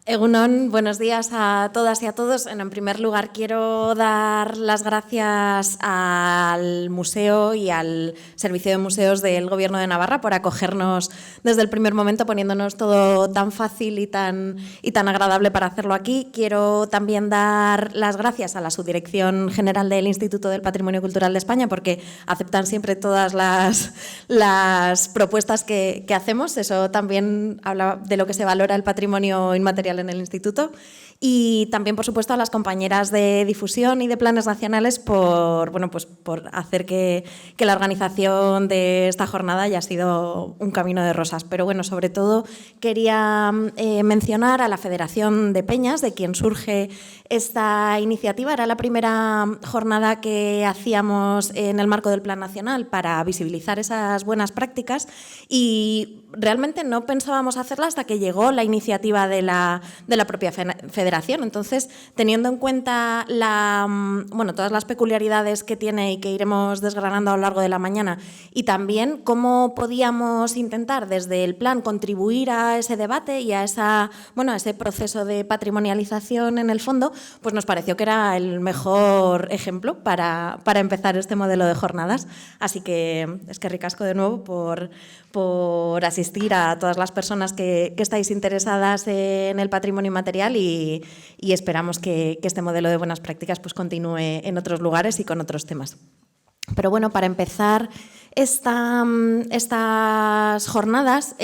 Egunon, buenos días a todas y a todos. En primer lugar, quiero dar las gracias al Museo y al Servicio de Museos del Gobierno de Navarra por acogernos desde el primer momento, poniéndonos todo tan fácil y tan agradable para hacerlo aquí. Quiero también dar las gracias a la Subdirección General del Instituto del Patrimonio Cultural de España porque aceptan siempre todas las propuestas que hacemos. Eso también habla de lo que se valora el patrimonio inmaterial en el Instituto. Y también, por supuesto, a las compañeras de difusión y de planes nacionales por hacer que la organización de esta jornada haya sido un camino de rosas. Pero bueno, sobre todo quería mencionar a la Federación de Peñas, de quien surge esta iniciativa. Era la primera jornada que hacíamos en el marco del Plan Nacional para visibilizar esas buenas prácticas y realmente no pensábamos hacerla hasta que llegó la iniciativa de la propia federación. Entonces, teniendo en cuenta todas las peculiaridades que tiene y que iremos desgranando a lo largo de la mañana y también cómo podíamos intentar desde el plan contribuir a ese debate y a ese proceso de patrimonialización en el fondo, pues nos pareció que era el mejor ejemplo para empezar este modelo de jornadas. Así que es que ricasco de nuevo por asistir a todas las personas que estáis interesadas en el patrimonio inmaterial y esperamos que este modelo de buenas prácticas pues continúe en otros lugares y con otros temas. Pero bueno, para empezar estas jornadas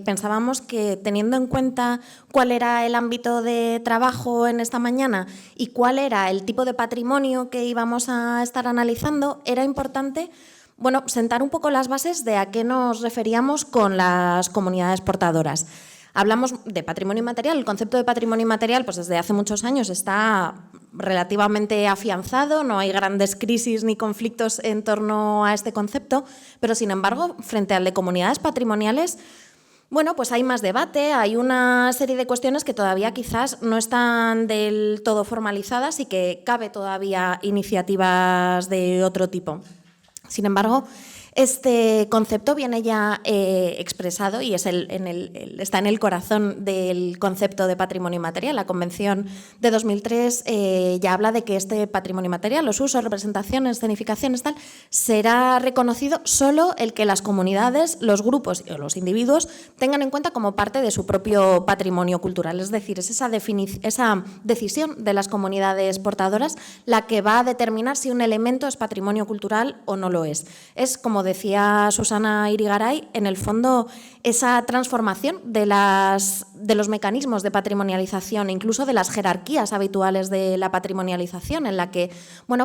pensábamos que, teniendo en cuenta cuál era el ámbito de trabajo en esta mañana y cuál era el tipo de patrimonio que íbamos a estar analizando, era importante sentar un poco las bases de a qué nos referíamos con las comunidades portadoras. Hablamos de patrimonio inmaterial. El concepto de patrimonio inmaterial pues desde hace muchos años está relativamente afianzado, no hay grandes crisis ni conflictos en torno a este concepto, pero sin embargo, frente al de comunidades patrimoniales, pues hay más debate, hay una serie de cuestiones que todavía quizás no están del todo formalizadas y que cabe todavía iniciativas de otro tipo. Sin embargo, este concepto viene ya expresado y está en el corazón del concepto de patrimonio inmaterial. La Convención de 2003 ya habla de que este patrimonio inmaterial, los usos, representaciones, escenificaciones, será reconocido solo el que las comunidades, los grupos o los individuos tengan en cuenta como parte de su propio patrimonio cultural. Es decir, es esa decisión de las comunidades portadoras la que va a determinar si un elemento es patrimonio cultural o no lo es. Es, como decía Susana Irigaray, en el fondo esa transformación de los mecanismos de patrimonialización, incluso de las jerarquías habituales de la patrimonialización, en la que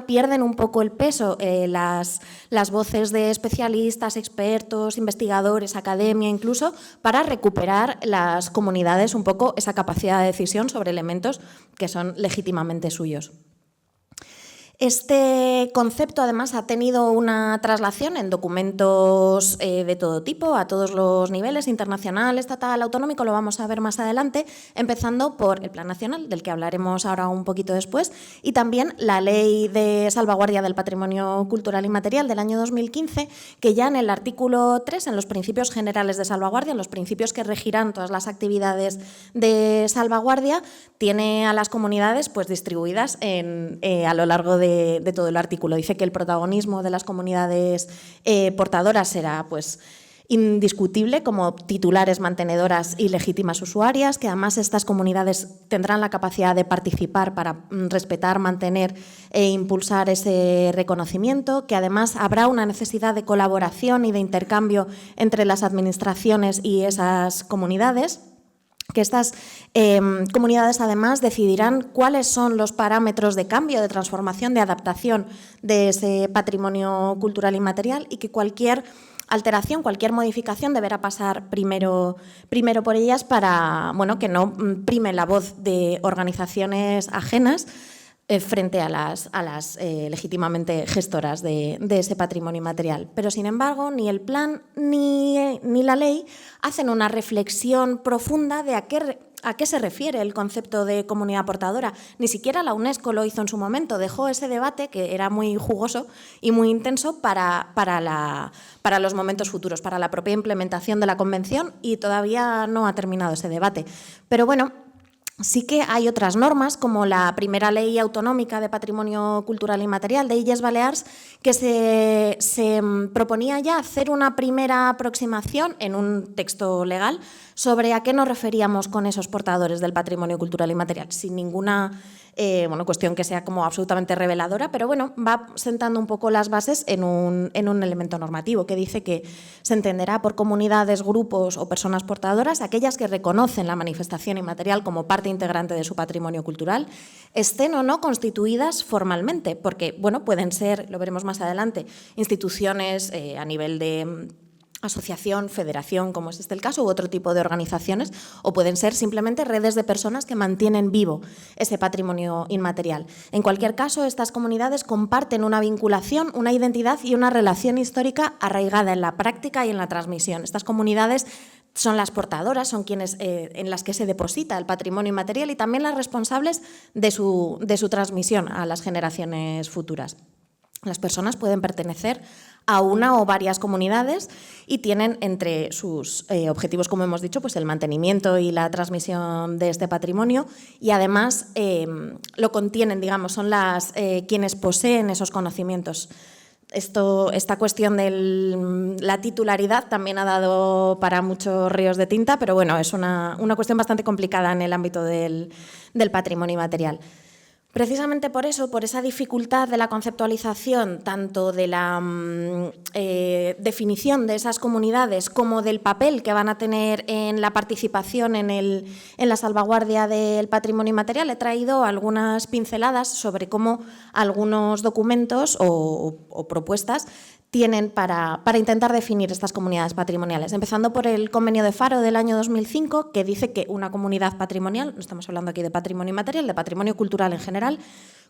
pierden un poco el peso las voces de especialistas, expertos, investigadores, academia, incluso para recuperar las comunidades un poco esa capacidad de decisión sobre elementos que son legítimamente suyos. Este concepto, además, ha tenido una traslación en documentos de todo tipo, a todos los niveles, internacional, estatal, autonómico, lo vamos a ver más adelante, empezando por el Plan Nacional, del que hablaremos ahora un poquito después, y también la Ley de Salvaguardia del Patrimonio Cultural Inmaterial del año 2015, que ya en el artículo 3, en los principios generales de salvaguardia, en los principios que regirán todas las actividades de salvaguardia, tiene a las comunidades pues distribuidas a lo largo de todo el artículo. Dice que el protagonismo de las comunidades portadoras será pues indiscutible como titulares, mantenedoras y legítimas usuarias, que además estas comunidades tendrán la capacidad de participar para respetar, mantener e impulsar ese reconocimiento, que además habrá una necesidad de colaboración y de intercambio entre las administraciones y esas comunidades, que estas comunidades además decidirán cuáles son los parámetros de cambio, de transformación, de adaptación de ese patrimonio cultural inmaterial y que cualquier alteración, cualquier modificación deberá pasar primero por ellas para que no prime la voz de organizaciones ajenas frente a las legítimamente gestoras de ese patrimonio inmaterial. Pero, sin embargo, ni el plan ni la ley hacen una reflexión profunda de a qué se refiere el concepto de comunidad portadora. Ni siquiera la UNESCO lo hizo en su momento, dejó ese debate, que era muy jugoso y muy intenso, para los momentos futuros, para la propia implementación de la Convención, y todavía no ha terminado ese debate. Pero bueno, Sí que hay otras normas, como la primera Ley Autonómica de Patrimonio Cultural Inmaterial de Illes Balears, que se proponía ya hacer una primera aproximación en un texto legal sobre a qué nos referíamos con esos portadores del patrimonio cultural inmaterial, sin ninguna cuestión que sea como absolutamente reveladora, pero bueno, va sentando un poco las bases en un elemento normativo que dice que se entenderá por comunidades, grupos o personas portadoras aquellas que reconocen la manifestación inmaterial como parte integrante de su patrimonio cultural, estén o no constituidas formalmente, porque bueno, pueden ser, lo veremos más adelante, instituciones a nivel de asociación, federación, como es el caso, u otro tipo de organizaciones, o pueden ser simplemente redes de personas que mantienen vivo ese patrimonio inmaterial. En cualquier caso, estas comunidades comparten una vinculación, una identidad y una relación histórica arraigada en la práctica y en la transmisión. Estas comunidades son las portadoras, son quienes en las que se deposita el patrimonio inmaterial y también las responsables de su transmisión a las generaciones futuras. Las personas pueden pertenecer a una o varias comunidades y tienen entre sus objetivos, como hemos dicho, pues el mantenimiento y la transmisión de este patrimonio, y además lo contienen, digamos, son quienes poseen esos conocimientos. Esta cuestión de la titularidad también ha dado para muchos ríos de tinta, pero bueno, es una cuestión bastante complicada en el ámbito del patrimonio inmaterial. Precisamente por eso, por esa dificultad de la conceptualización, tanto de la definición de esas comunidades como del papel que van a tener en la participación en la salvaguardia del patrimonio inmaterial, he traído algunas pinceladas sobre cómo algunos documentos o propuestas tienen para intentar definir estas comunidades patrimoniales. Empezando por el Convenio de Faro del año 2005, que dice que una comunidad patrimonial, no estamos hablando aquí de patrimonio inmaterial, de patrimonio cultural en general,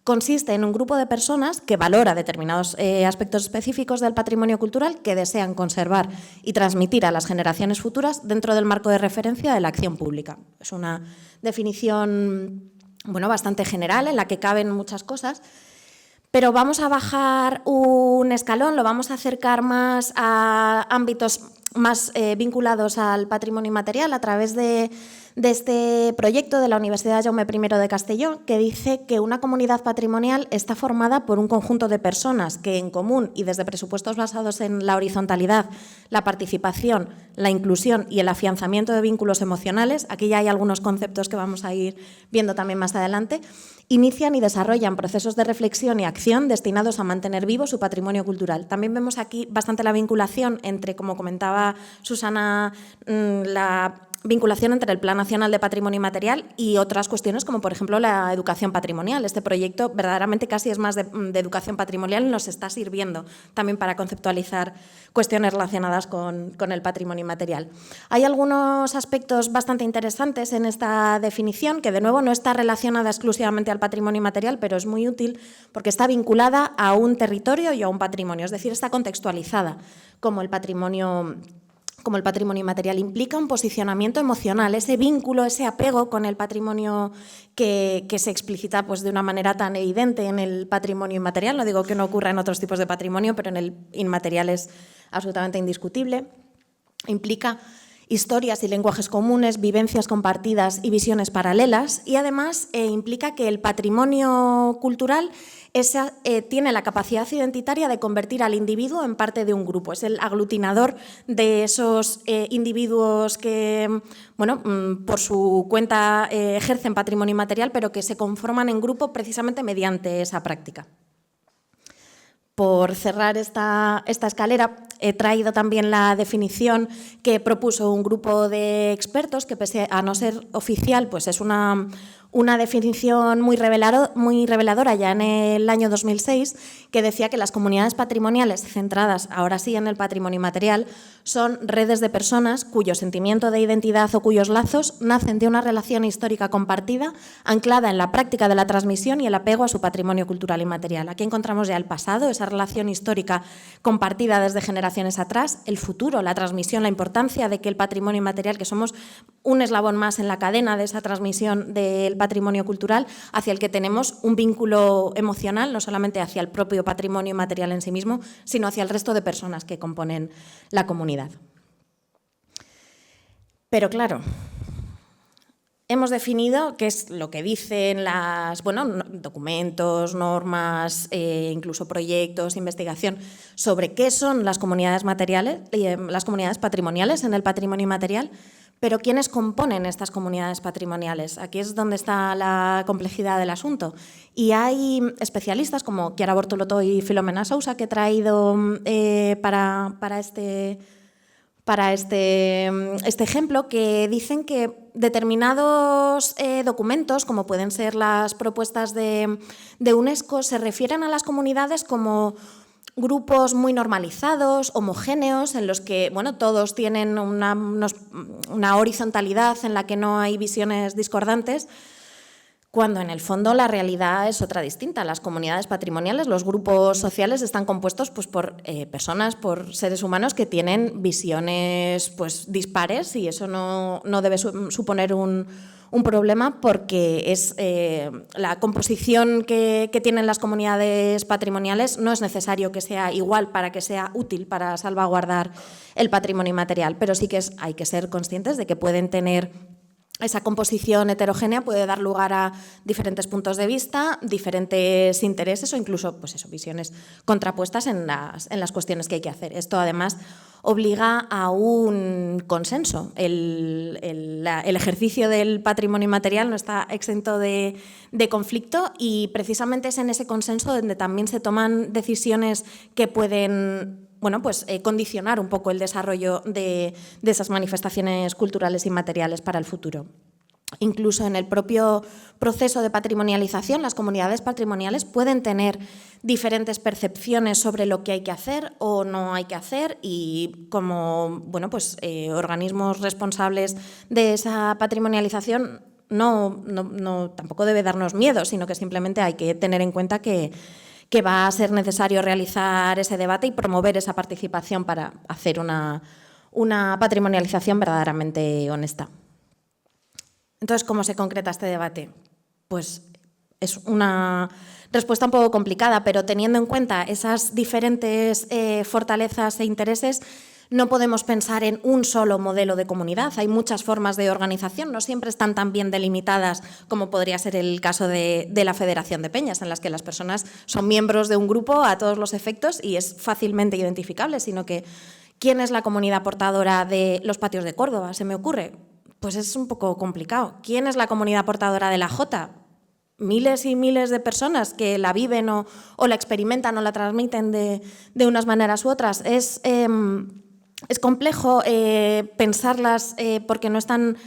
consiste en un grupo de personas que valora determinados aspectos específicos del patrimonio cultural que desean conservar y transmitir a las generaciones futuras dentro del marco de referencia de la acción pública. Es una definición bastante general en la que caben muchas cosas. Pero vamos a bajar un escalón, lo vamos a acercar más a ámbitos más vinculados al patrimonio inmaterial a través de este proyecto de la Universidad Jaume I de Castelló, que dice que una comunidad patrimonial está formada por un conjunto de personas que en común y desde presupuestos basados en la horizontalidad, la participación, la inclusión y el afianzamiento de vínculos emocionales, aquí ya hay algunos conceptos que vamos a ir viendo también más adelante, inician y desarrollan procesos de reflexión y acción destinados a mantener vivo su patrimonio cultural. También vemos aquí bastante la vinculación entre, como comentaba Susana, la vinculación entre el Plan Nacional de Patrimonio Inmaterial y otras cuestiones como, por ejemplo, la educación patrimonial. Este proyecto verdaderamente casi es más de educación patrimonial y nos está sirviendo también para conceptualizar cuestiones relacionadas con el patrimonio inmaterial. Hay algunos aspectos bastante interesantes en esta definición que, de nuevo, no está relacionada exclusivamente al patrimonio inmaterial, pero es muy útil porque está vinculada a un territorio y a un patrimonio, es decir, está contextualizada como el patrimonio inmaterial. Implica un posicionamiento emocional, ese vínculo, ese apego con el patrimonio que se explicita pues, de una manera tan evidente en el patrimonio inmaterial. No digo que no ocurra en otros tipos de patrimonio, pero en el inmaterial es absolutamente indiscutible. Implica historias y lenguajes comunes, vivencias compartidas y visiones paralelas, y además implica que el patrimonio cultural tiene la capacidad identitaria de convertir al individuo en parte de un grupo. Es el aglutinador de esos individuos que, por su cuenta ejercen patrimonio inmaterial, pero que se conforman en grupo precisamente mediante esa práctica. Por cerrar esta escalera, he traído también la definición que propuso un grupo de expertos, que pese a no ser oficial, pues es una definición muy reveladora ya en el año 2006, que decía que las comunidades patrimoniales centradas, ahora sí, en el patrimonio inmaterial, son redes de personas cuyo sentimiento de identidad o cuyos lazos nacen de una relación histórica compartida, anclada en la práctica de la transmisión y el apego a su patrimonio cultural inmaterial. Aquí encontramos ya el pasado, esa relación histórica compartida desde generaciones atrás, el futuro, la transmisión, la importancia de que el patrimonio inmaterial, que somos un eslabón más en la cadena de esa transmisión del patrimonio cultural, hacia el que tenemos un vínculo emocional, no solamente hacia el propio patrimonio inmaterial en sí mismo, sino hacia el resto de personas que componen la comunidad. Pero claro, hemos definido qué es lo que dicen documentos, normas, incluso proyectos, investigación, sobre qué son las comunidades materiales, las comunidades patrimoniales en el patrimonio inmaterial, pero ¿quiénes componen estas comunidades patrimoniales? Aquí es donde está la complejidad del asunto. Y hay especialistas como Chiara Bortolotto y Filomena Sousa que he traído para este ejemplo, que dicen que determinados documentos, como pueden ser las propuestas de UNESCO, se refieren a las comunidades como grupos muy normalizados, homogéneos, en los que todos tienen una horizontalidad en la que no hay visiones discordantes, cuando en el fondo la realidad es otra distinta. Las comunidades patrimoniales, los grupos sociales están compuestos por personas, por seres humanos que tienen visiones dispares, y eso no debe suponer un problema, porque es la composición que tienen las comunidades patrimoniales no es necesario que sea igual para que sea útil para salvaguardar el patrimonio inmaterial, pero sí que hay que ser conscientes de que pueden tener esa composición heterogénea, puede dar lugar a diferentes puntos de vista, diferentes intereses o incluso visiones contrapuestas en las cuestiones que hay que hacer. Esto además obliga a un consenso. El ejercicio del patrimonio inmaterial no está exento de conflicto, y precisamente es en ese consenso donde también se toman decisiones que pueden condicionar un poco el desarrollo de esas manifestaciones culturales inmateriales para el futuro. Incluso en el propio proceso de patrimonialización, las comunidades patrimoniales pueden tener diferentes percepciones sobre lo que hay que hacer o no hay que hacer, y como organismos responsables de esa patrimonialización tampoco debe darnos miedo, sino que simplemente hay que tener en cuenta que va a ser necesario realizar ese debate y promover esa participación para hacer una patrimonialización verdaderamente honesta. Entonces, ¿cómo se concreta este debate? Pues es una respuesta un poco complicada, pero teniendo en cuenta esas diferentes fortalezas e intereses, no podemos pensar en un solo modelo de comunidad. Hay muchas formas de organización, no siempre están tan bien delimitadas como podría ser el caso de la Federación de Peñas, en las que las personas son miembros de un grupo a todos los efectos y es fácilmente identificable, sino que ¿quién es la comunidad portadora de los patios de Córdoba? Se me ocurre. Pues es un poco complicado. ¿Quién es la comunidad portadora de la Jota? Miles y miles de personas que la viven o la experimentan o la transmiten de unas maneras u otras. Es complejo pensarlas porque no están,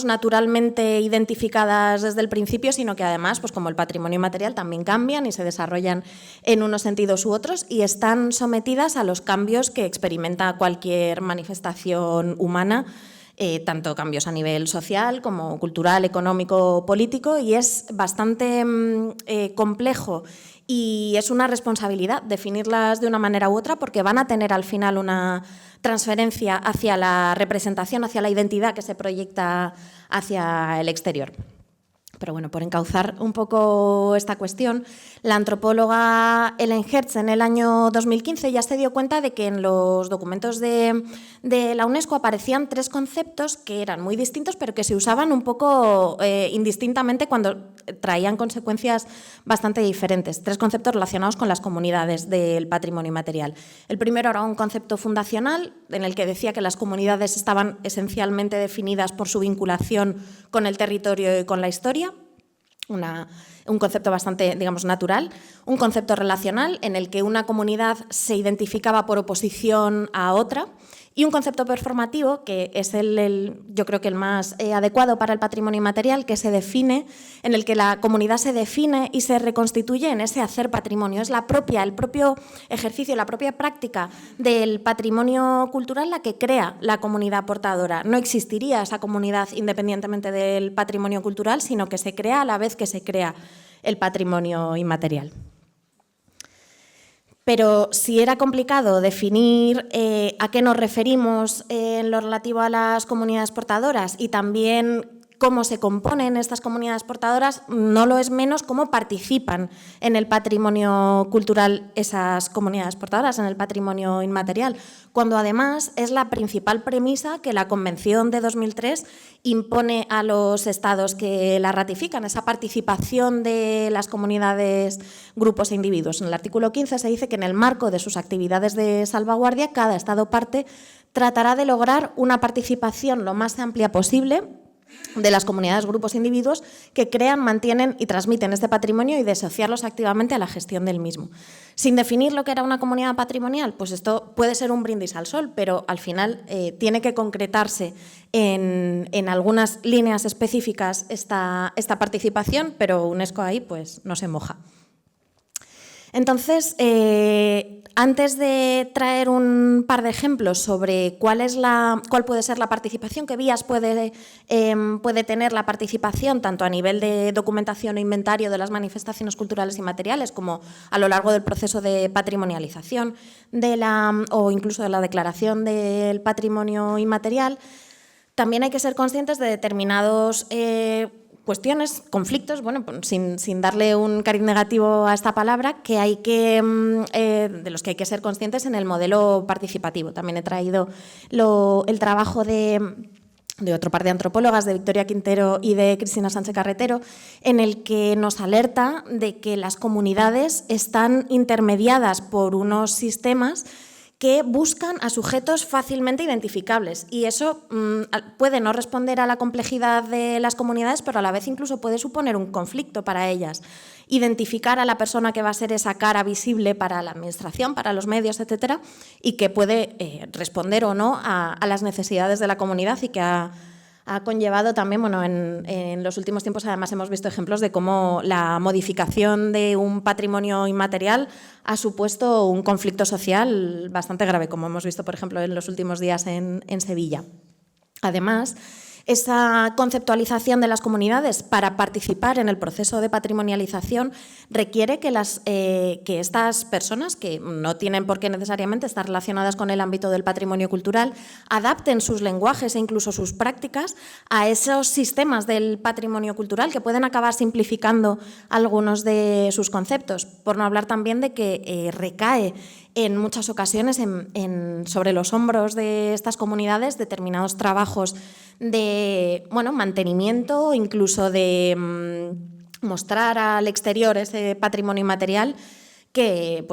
naturalmente identificadas desde el principio, sino que además, como el patrimonio inmaterial, también cambian y se desarrollan en unos sentidos u otros y están sometidas a los cambios que experimenta cualquier manifestación humana, tanto cambios a nivel social como cultural, económico, político, y es bastante complejo. Y es una responsabilidad definirlas de una manera u otra, porque van a tener al final una transferencia hacia la representación, hacia la identidad que se proyecta hacia el exterior. Pero por encauzar un poco esta cuestión, la antropóloga Ellen Hertz en el año 2015 ya se dio cuenta de que en los documentos de la UNESCO aparecían tres conceptos que eran muy distintos, pero que se usaban un poco indistintamente cuando traían consecuencias bastante diferentes. Tres conceptos relacionados con las comunidades del patrimonio inmaterial. El primero era un concepto fundacional, en el que decía que las comunidades estaban esencialmente definidas por su vinculación con el territorio y con la historia. Un concepto bastante, natural. Un concepto relacional, en el que una comunidad se identificaba por oposición a otra. Y un concepto performativo, que es yo creo que el más adecuado para el patrimonio inmaterial, que se define, en el que la comunidad se define y se reconstituye en ese hacer patrimonio. Es el propio ejercicio, la propia práctica del patrimonio cultural la que crea la comunidad portadora. No existiría esa comunidad independientemente del patrimonio cultural, sino que se crea a la vez que se crea el patrimonio inmaterial. Pero si era complicado definir a qué nos referimos en lo relativo a las comunidades portadoras, y también cómo se componen estas comunidades portadoras, no lo es menos cómo participan en el patrimonio cultural esas comunidades portadoras, en el patrimonio inmaterial, cuando además es la principal premisa que la Convención de 2003 impone a los Estados que la ratifican, esa participación de las comunidades, grupos e individuos. En el artículo 15 se dice que en el marco de sus actividades de salvaguardia, cada Estado parte tratará de lograr una participación lo más amplia posible de las comunidades, grupos e individuos que crean, mantienen y transmiten este patrimonio y de asociarlos activamente a la gestión del mismo. Sin definir lo que era una comunidad patrimonial, pues esto puede ser un brindis al sol, pero al final tiene que concretarse en algunas líneas específicas esta participación, pero UNESCO ahí pues no se moja. Entonces, antes de traer un par de ejemplos sobre cuál puede ser la participación, qué vías puede tener la participación tanto a nivel de documentación o inventario de las manifestaciones culturales y materiales como a lo largo del proceso de patrimonialización o incluso de la declaración del patrimonio inmaterial, también hay que ser conscientes de determinados cuestiones, conflictos, bueno, sin darle un cariz negativo a esta palabra, de los que hay que ser conscientes en el modelo participativo. También he traído el trabajo de otro par de antropólogas, de Victoria Quintero y de Cristina Sánchez Carretero, en el que nos alerta de que las comunidades están intermediadas por unos sistemas que buscan a sujetos fácilmente identificables y eso puede no responder a la complejidad de las comunidades, pero a la vez incluso puede suponer un conflicto para ellas. Identificar a la persona que va a ser esa cara visible para la administración, para los medios, etcétera, y que puede responder o no a las necesidades de la comunidad y que ha conllevado también, bueno, en los últimos tiempos además hemos visto ejemplos de cómo la modificación de un patrimonio inmaterial ha supuesto un conflicto social bastante grave, como hemos visto, por ejemplo, en los últimos días en Sevilla. Además, esa conceptualización de las comunidades para participar en el proceso de patrimonialización requiere que estas personas, que no tienen por qué necesariamente estar relacionadas con el ámbito del patrimonio cultural, adapten sus lenguajes e incluso sus prácticas a esos sistemas del patrimonio cultural que pueden acabar simplificando algunos de sus conceptos, por no hablar también de que recae en muchas ocasiones sobre los hombros de estas comunidades determinados trabajos de mantenimiento, incluso de mostrar al exterior ese patrimonio inmaterial que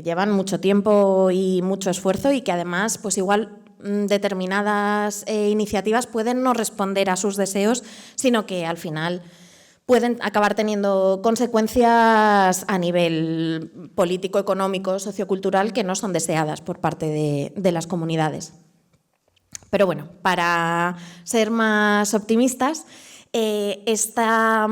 llevan mucho tiempo y mucho esfuerzo y que además pues igual determinadas iniciativas pueden no responder a sus deseos, sino que al final pueden acabar teniendo consecuencias a nivel político, económico, sociocultural que no son deseadas por parte de las comunidades. Pero bueno, para ser más optimistas, esta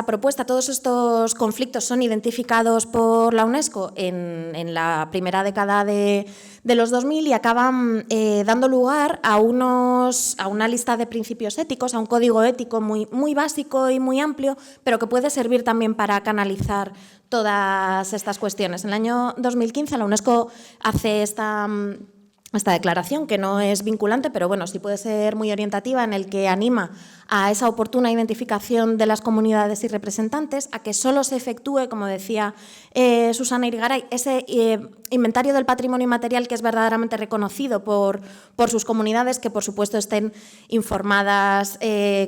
propuesta, todos estos conflictos son identificados por la UNESCO en la primera década de los 2000 y acaban dando lugar a una lista de principios éticos, a un código ético muy, muy básico y muy amplio, pero que puede servir también para canalizar todas estas cuestiones. En el año 2015 la UNESCO hace esta declaración, que no es vinculante, pero bueno, sí puede ser muy orientativa, en el que anima a esa oportuna identificación de las comunidades y representantes, a que solo se efectúe, como decía Susana Irigaray, ese inventario del patrimonio inmaterial que es verdaderamente reconocido por sus comunidades, que por supuesto estén informadas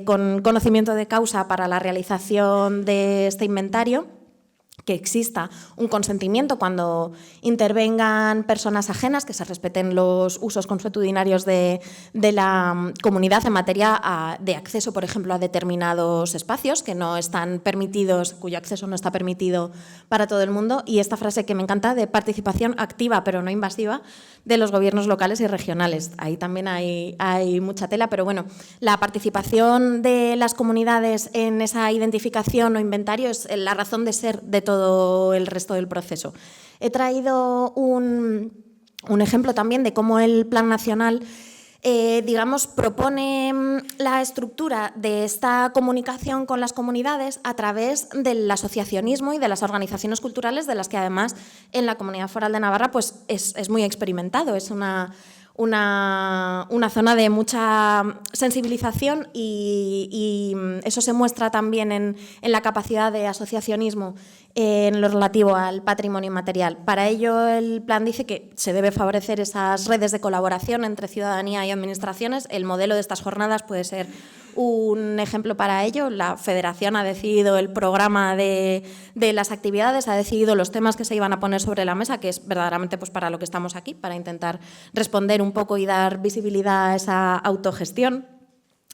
con conocimiento de causa para la realización de este inventario, que exista un consentimiento cuando intervengan personas ajenas, que se respeten los usos consuetudinarios de la comunidad en materia de acceso, por ejemplo, a determinados espacios que no están permitidos, cuyo acceso no está permitido para todo el mundo. Y esta frase que me encanta, de participación activa pero no invasiva de los gobiernos locales y regionales. Ahí también hay mucha tela, pero bueno, la participación de las comunidades en esa identificación o inventario es la razón de ser de todo el resto del proceso. He traído un ejemplo también de cómo el Plan Nacional propone la estructura de esta comunicación con las comunidades a través del asociacionismo y de las organizaciones culturales, de las que además en la Comunidad Foral de Navarra pues es muy experimentado. Es una una zona de mucha sensibilización y eso se muestra también en la capacidad de asociacionismo en lo relativo al patrimonio inmaterial. Para ello, el plan dice que se debe favorecer esas redes de colaboración entre ciudadanía y administraciones. El modelo de estas jornadas puede ser un ejemplo para ello. La Federación ha decidido el programa de las actividades, ha decidido los temas que se iban a poner sobre la mesa, que es verdaderamente pues, para lo que estamos aquí, para intentar responder un poco y dar visibilidad a esa autogestión.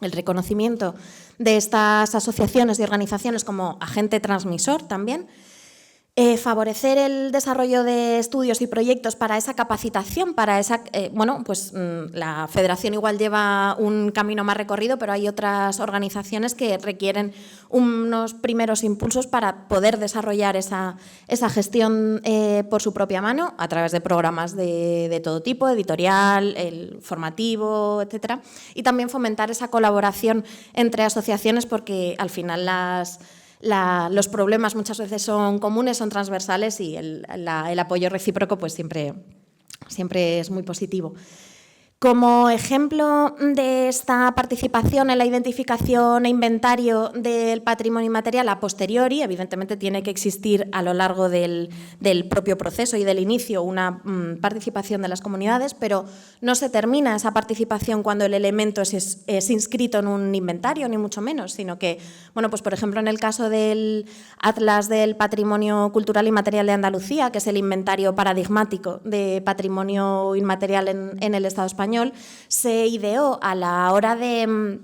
El reconocimiento de estas asociaciones y organizaciones como agente transmisor también. Favorecer el desarrollo de estudios y proyectos para esa capacitación, para esa, la Federación igual lleva un camino más recorrido, pero hay otras organizaciones que requieren unos primeros impulsos para poder desarrollar esa gestión por su propia mano, a través de programas de todo tipo, editorial, el formativo, etcétera, y también fomentar esa colaboración entre asociaciones, porque al final los problemas muchas veces son comunes, son transversales y el apoyo recíproco pues siempre es muy positivo. Como ejemplo de esta participación en la identificación e inventario del patrimonio inmaterial a posteriori, evidentemente tiene que existir a lo largo del propio proceso y del inicio una participación de las comunidades, pero no se termina esa participación cuando el elemento es inscrito en un inventario, ni mucho menos, sino que, bueno, pues por ejemplo en el caso del Atlas del Patrimonio Cultural Inmaterial de Andalucía, que es el inventario paradigmático de patrimonio inmaterial en el Estado español, se ideó a la hora de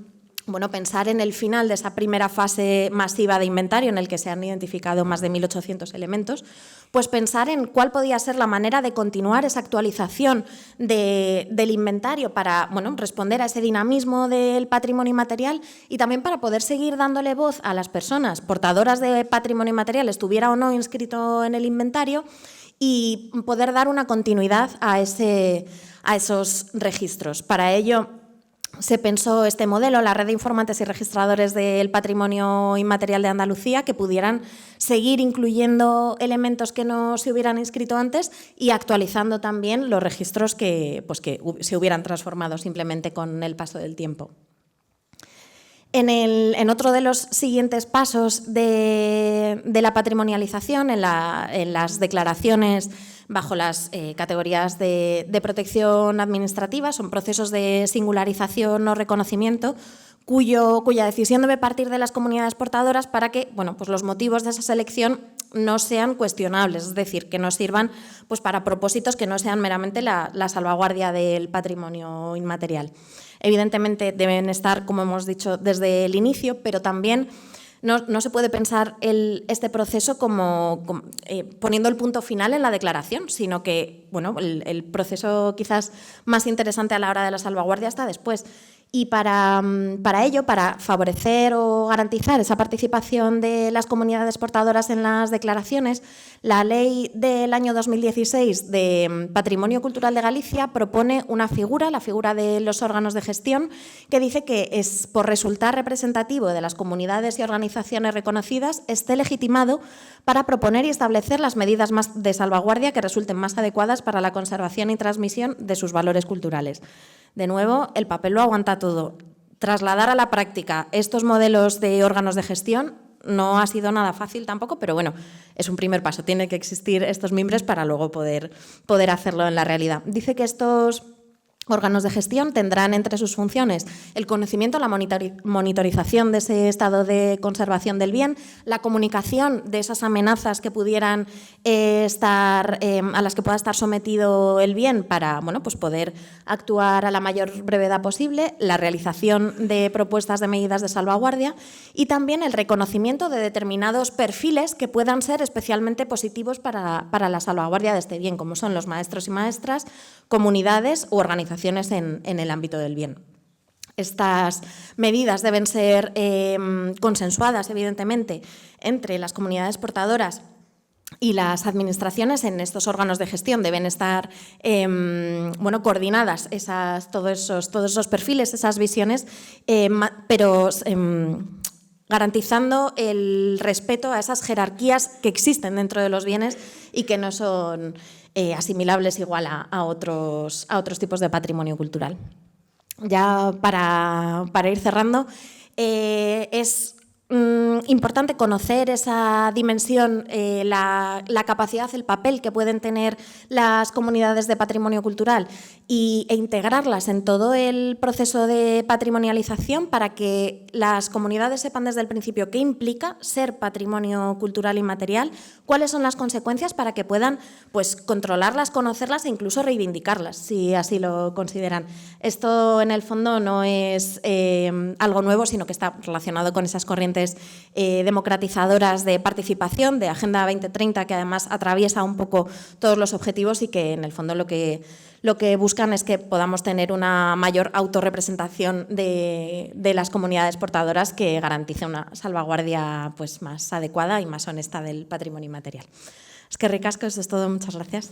pensar en el final de esa primera fase masiva de inventario en el que se han identificado más de 1.800 elementos, pues pensar en cuál podía ser la manera de continuar esa actualización del inventario para responder a ese dinamismo del patrimonio inmaterial y también para poder seguir dándole voz a las personas portadoras de patrimonio inmaterial, estuviera o no inscrito en el inventario, y poder dar una continuidad a esos registros. Para ello se pensó este modelo, la red de informantes y registradores del patrimonio inmaterial de Andalucía, que pudieran seguir incluyendo elementos que no se hubieran inscrito antes y actualizando también los registros que se hubieran transformado simplemente con el paso del tiempo. En otro de los siguientes pasos de la patrimonialización, en las declaraciones bajo las categorías de protección administrativa, son procesos de singularización o reconocimiento cuya decisión debe partir de las comunidades portadoras para que los motivos de esa selección no sean cuestionables, es decir, que no sirvan para propósitos que no sean meramente la salvaguardia del patrimonio inmaterial. Evidentemente deben estar, como hemos dicho, desde el inicio, pero también no se puede pensar este proceso como poniendo el punto final en la declaración, sino que el proceso quizás más interesante a la hora de la salvaguardia está después. Y para ello, para favorecer o garantizar esa participación de las comunidades portadoras en las declaraciones, la Ley del año 2016 de Patrimonio Cultural de Galicia propone una figura, la figura de los órganos de gestión, que dice que es por resultar representativo de las comunidades y organizaciones reconocidas, esté legitimado para proponer y establecer las medidas de salvaguardia que resulten más adecuadas para la conservación y transmisión de sus valores culturales. De nuevo, el papel lo aguanta todo. Trasladar a la práctica estos modelos de órganos de gestión no ha sido nada fácil tampoco, pero es un primer paso. Tienen que existir estos mimbres para luego poder hacerlo en la realidad. Dice que estos órganos de gestión tendrán entre sus funciones el conocimiento, la monitorización de ese estado de conservación del bien, la comunicación de esas amenazas que pudieran a las que pueda estar sometido el bien para poder actuar a la mayor brevedad posible, la realización de propuestas de medidas de salvaguardia y también el reconocimiento de determinados perfiles que puedan ser especialmente positivos para la salvaguardia de este bien, como son los maestros y maestras, comunidades u organizaciones en el ámbito del bien. Estas medidas deben ser consensuadas, evidentemente, entre las comunidades portadoras y las administraciones. En estos órganos de gestión deben estar coordinadas todos esos perfiles, esas visiones, pero garantizando el respeto a esas jerarquías que existen dentro de los bienes y que no son asimilables igual a otros tipos de patrimonio cultural. Ya para ir cerrando, es importante conocer esa dimensión, la capacidad, el papel que pueden tener las comunidades de patrimonio cultural e integrarlas en todo el proceso de patrimonialización para que las comunidades sepan desde el principio qué implica ser patrimonio cultural inmaterial, cuáles son las consecuencias para que puedan pues, controlarlas, conocerlas e incluso reivindicarlas, si así lo consideran. Esto, en el fondo, no es algo nuevo, sino que está relacionado con esas corrientes democratizadoras de participación, de Agenda 2030, que además atraviesa un poco todos los objetivos y que, en el fondo, lo que buscan es que podamos tener una mayor autorrepresentación de las comunidades portadoras que garantice una salvaguardia pues, más adecuada y más honesta del patrimonio inmaterial. Es que ricasco, eso es todo. Muchas gracias.